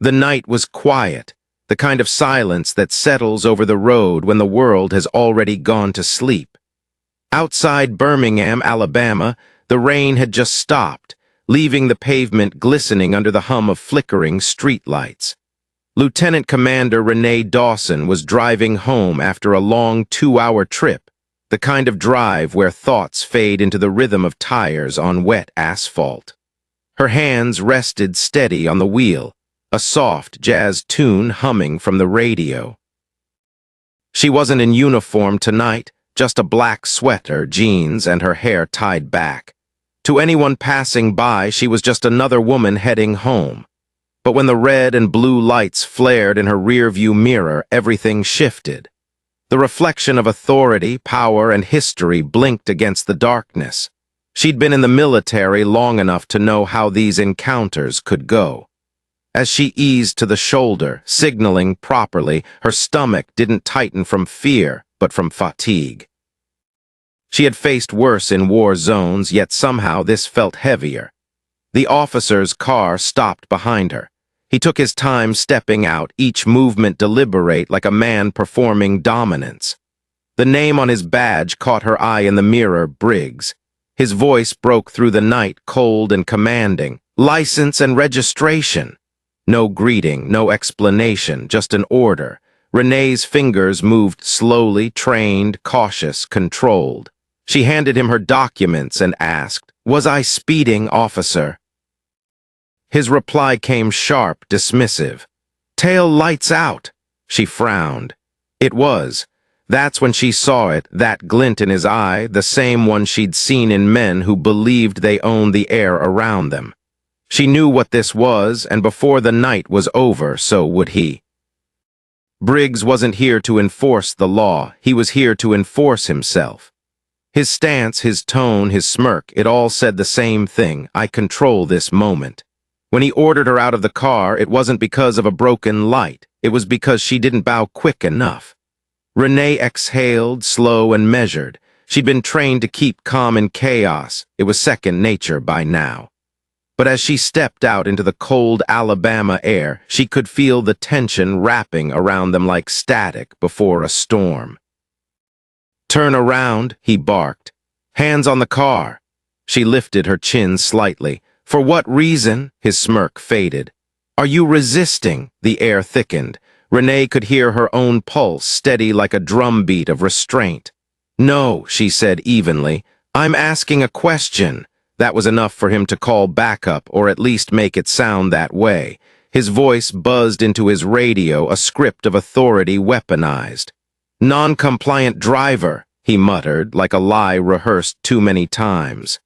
The night was quiet, the kind of silence that settles over the road when the world has already gone to sleep. Outside Birmingham, Alabama, the rain had just stopped, leaving the pavement glistening under the hum of flickering streetlights. Lieutenant Commander Renee Dawson was driving home after a long 2-hour trip, the kind of drive where thoughts fade into the rhythm of tires on wet asphalt. Her hands rested steady on the wheel, a soft jazz tune humming from the radio. She wasn't in uniform tonight, just a black sweater, jeans, and her hair tied back. To anyone passing by, she was just another woman heading home. But when the red and blue lights flared in her rearview mirror, everything shifted. The reflection of authority, power, and history blinked against the darkness. She'd been in the military long enough to know how these encounters could go. As she eased to the shoulder, signaling properly, her stomach didn't tighten from fear, but from fatigue. She had faced worse in war zones, yet somehow this felt heavier. The officer's car stopped behind her. He took his time stepping out, each movement deliberate like a man performing dominance. The name on his badge caught her eye in the mirror, Briggs. His voice broke through the night, cold and commanding. License and registration. No greeting, no explanation, just an order. Renee's fingers moved slowly, trained, cautious, controlled. She handed him her documents and asked, "Was I speeding, officer?" His reply came sharp, dismissive. "Tail lights out." She frowned. It was. That's when she saw it, that glint in his eye, the same one she'd seen in men who believed they owned the air around them. She knew what this was, and before the night was over, so would he. Briggs wasn't here to enforce the law. He was here to enforce himself. His stance, his tone, his smirk, it all said the same thing. I control this moment. When he ordered her out of the car, it wasn't because of a broken light. It was because she didn't bow quick enough. Renee exhaled, slow and measured. She'd been trained to keep calm in chaos. It was second nature by now. But as she stepped out into the cold Alabama air, she could feel the tension wrapping around them like static before a storm. "Turn around," he barked. "Hands on the car." She lifted her chin slightly. "For what reason?" His smirk faded. "Are you resisting?" The air thickened. Renee could hear her own pulse, steady like a drumbeat of restraint. "No," she said evenly. "I'm asking a question." That was enough for him to call backup, or at least make it sound that way. His voice buzzed into his radio, a script of authority weaponized. "Non-compliant driver," he muttered, like a lie rehearsed too many times.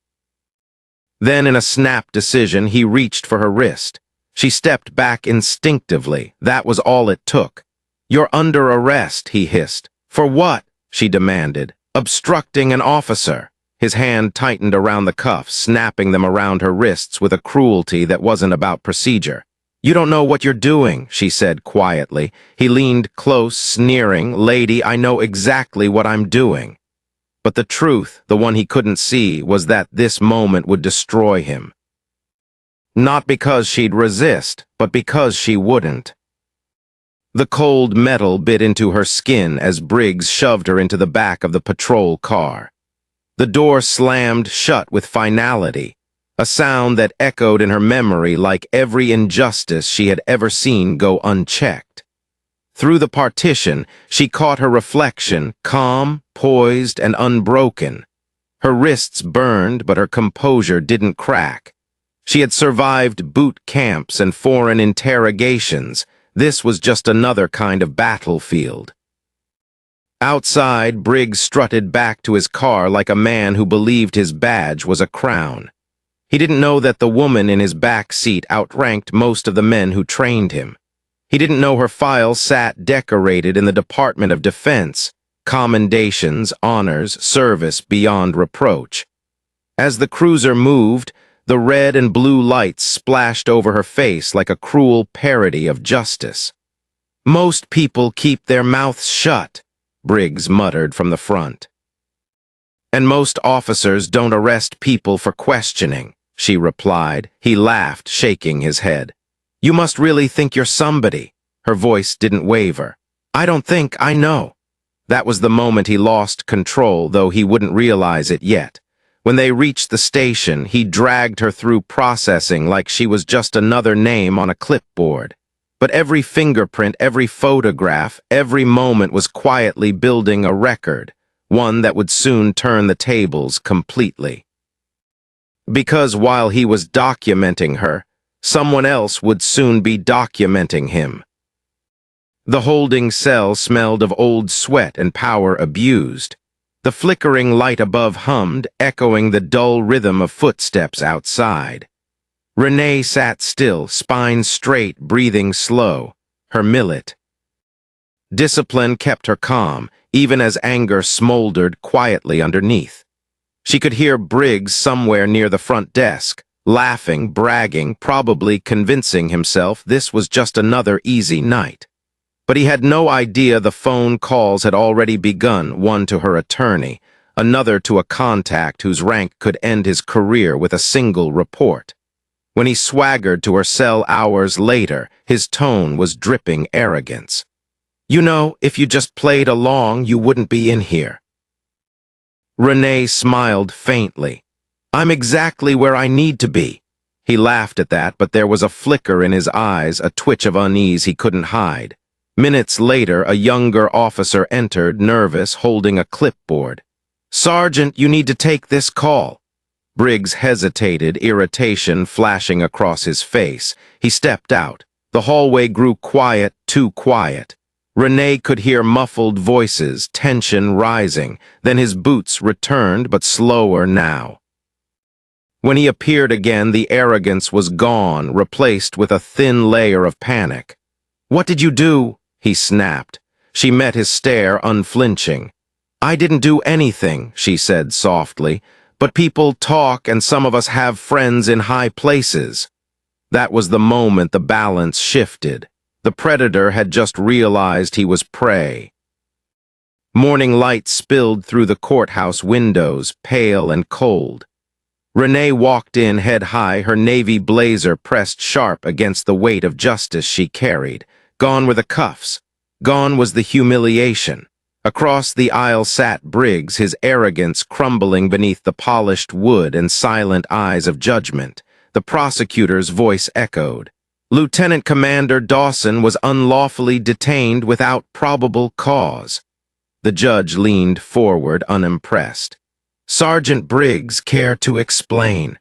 Then, in a snap decision, he reached for her wrist. She stepped back instinctively. That was all it took. "You're under arrest," he hissed. "For what?" she demanded. "Obstructing an officer." His hand tightened around the cuffs, snapping them around her wrists with a cruelty that wasn't about procedure. "You don't know what you're doing," she said quietly. He leaned close, sneering. "Lady, I know exactly what I'm doing." But the truth, the one he couldn't see, was that this moment would destroy him. Not because she'd resist, but because she wouldn't. The cold metal bit into her skin as Briggs shoved her into the back of the patrol car. The door slammed shut with finality, a sound that echoed in her memory like every injustice she had ever seen go unchecked. Through the partition, she caught her reflection, calm, poised, and unbroken. Her wrists burned, but her composure didn't crack. She had survived boot camps and foreign interrogations. This was just another kind of battlefield. Outside, Briggs strutted back to his car like a man who believed his badge was a crown. He didn't know that the woman in his back seat outranked most of the men who trained him. He didn't know her file sat decorated in the Department of Defense, commendations, honors, service beyond reproach. As the cruiser moved, the red and blue lights splashed over her face like a cruel parody of justice. "Most people keep their mouths shut," Briggs muttered from the front. "And most officers don't arrest people for questioning," she replied. He laughed, shaking his head. You must really think you're somebody." Her voice didn't waver. "I don't think I know." That was the moment he lost control, though he wouldn't realize it yet. When they reached the station, he dragged her through processing like she was just another name on a clipboard. But every fingerprint, every photograph, every moment was quietly building a record, one that would soon turn the tables completely. Because while he was documenting her, someone else would soon be documenting him. The holding cell smelled of old sweat and power abused. The flickering light above hummed, echoing the dull rhythm of footsteps outside. Renee sat still, spine straight, breathing slow, her millet. Discipline kept her calm, even as anger smoldered quietly underneath. She could hear Briggs somewhere near the front desk, laughing, bragging, probably convincing himself this was just another easy night. But he had no idea the phone calls had already begun, one to her attorney, another to a contact whose rank could end his career with a single report. When he swaggered to her cell hours later, his tone was dripping arrogance. "You know, if you just played along, you wouldn't be in here." Renee smiled faintly. "I'm exactly where I need to be." He laughed at that, but there was a flicker in his eyes, a twitch of unease he couldn't hide. Minutes later, a younger officer entered, nervous, holding a clipboard. "Sergeant, you need to take this call." Briggs hesitated, irritation flashing across his face. He stepped out. The hallway grew quiet, too quiet. Renee could hear muffled voices, tension rising. Then his boots returned, but slower now. When he appeared again, the arrogance was gone, replaced with a thin layer of panic. "What did you do?" he snapped. She met his stare, unflinching. "I didn't do anything," she said softly, "but people talk and some of us have friends in high places." That was the moment the balance shifted. The predator had just realized he was prey. Morning light spilled through the courthouse windows, pale and cold. Renee walked in head high, her navy blazer pressed sharp against the weight of justice she carried. Gone were the cuffs. Gone was the humiliation. Across the aisle sat Briggs, his arrogance crumbling beneath the polished wood and silent eyes of judgment. The prosecutor's voice echoed. Lieutenant Commander Dawson was unlawfully detained without probable cause. The judge leaned forward, unimpressed. "Sergeant Briggs, care to explain?"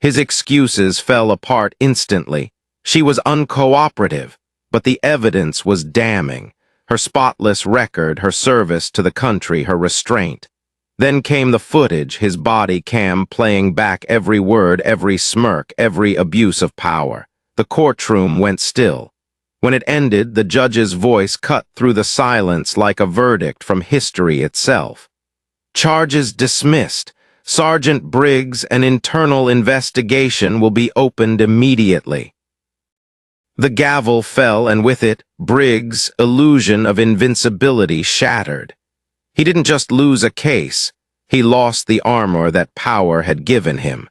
His excuses fell apart instantly. She was uncooperative, but the evidence was damning. Her spotless record, her service to the country, her restraint. Then came the footage, his body cam playing back every word, every smirk, every abuse of power. The courtroom went still. When it ended, the judge's voice cut through the silence like a verdict from history itself. "Charges dismissed. Sergeant Briggs, an internal investigation will be opened immediately." The gavel fell, and with it, Briggs' illusion of invincibility shattered. He didn't just lose a case, he lost the armor that power had given him.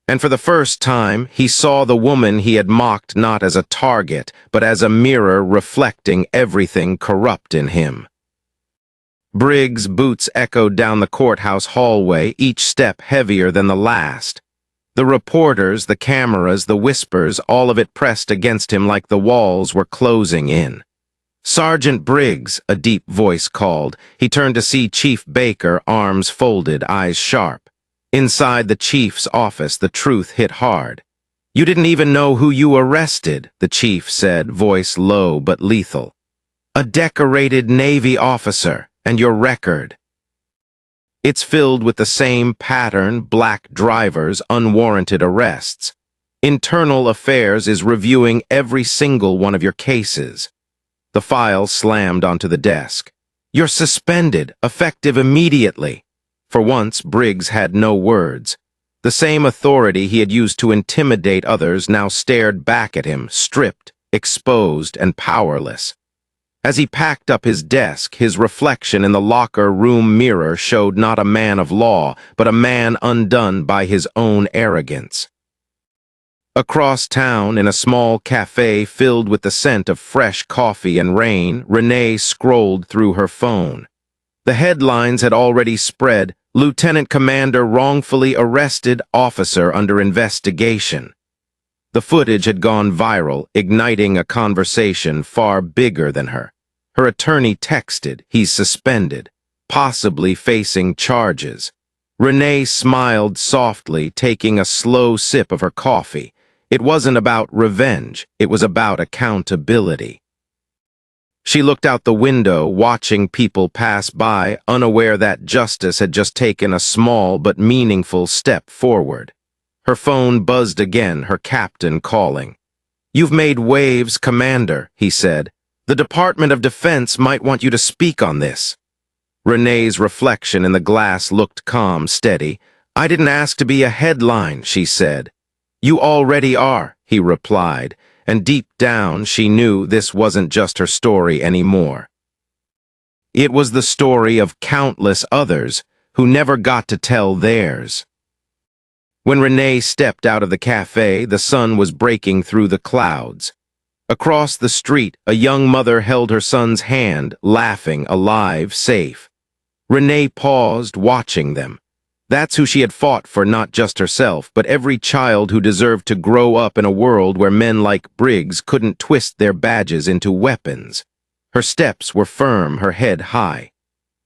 And for the first time, he saw the woman he had mocked not as a target, but as a mirror reflecting everything corrupt in him. Briggs' boots echoed down the courthouse hallway, each step heavier than the last. The reporters, the cameras, the whispers, all of it pressed against him like the walls were closing in. "Sergeant Briggs," a deep voice called. He turned to see Chief Baker, arms folded, eyes sharp. Inside the chief's office, the truth hit hard. "You didn't even know who you arrested," the chief said, voice low but lethal. "A decorated Navy officer, and your record. It's filled with the same pattern, black drivers, unwarranted arrests. Internal Affairs is reviewing every single one of your cases." The file slammed onto the desk. "You're suspended, effective immediately." For once, Briggs had no words. The same authority he had used to intimidate others now stared back at him, stripped, exposed, and powerless. As he packed up his desk, his reflection in the locker room mirror showed not a man of law, but a man undone by his own arrogance. Across town, in a small cafe filled with the scent of fresh coffee and rain, Renee scrolled through her phone. The headlines had already spread, Lieutenant Commander wrongfully arrested, officer under investigation. The footage had gone viral, igniting a conversation far bigger than her. Her attorney texted, he's suspended, possibly facing charges. Renee smiled softly, taking a slow sip of her coffee. It wasn't about revenge, it was about accountability. She looked out the window, watching people pass by, unaware that justice had just taken a small but meaningful step forward. Her phone buzzed again, her captain calling. "You've made waves, Commander," he said. "The Department of Defense might want you to speak on this." Renee's reflection in the glass looked calm, steady. "I didn't ask to be a headline," she said. "You already are," he replied, and deep down she knew this wasn't just her story anymore. It was the story of countless others who never got to tell theirs. When Renee stepped out of the cafe, the sun was breaking through the clouds. Across the street, a young mother held her son's hand, laughing, alive, safe. Renee paused, watching them. That's who she had fought for, not just herself, but every child who deserved to grow up in a world where men like Briggs couldn't twist their badges into weapons. Her steps were firm, her head high.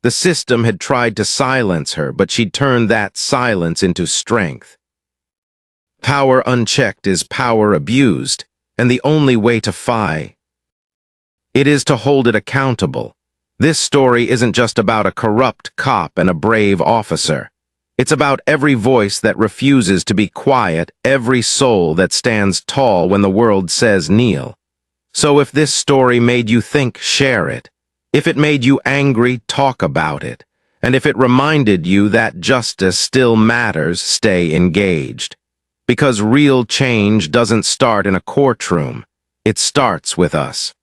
The system had tried to silence her, but she'd turned that silence into strength. Power unchecked is power abused, and the only way to fight it is to hold it accountable. This story isn't just about a corrupt cop and a brave officer. It's about every voice that refuses to be quiet, every soul that stands tall when the world says kneel. So if this story made you think, share it. If it made you angry, talk about it. And if it reminded you that justice still matters, stay engaged. Because real change doesn't start in a courtroom. It starts with us.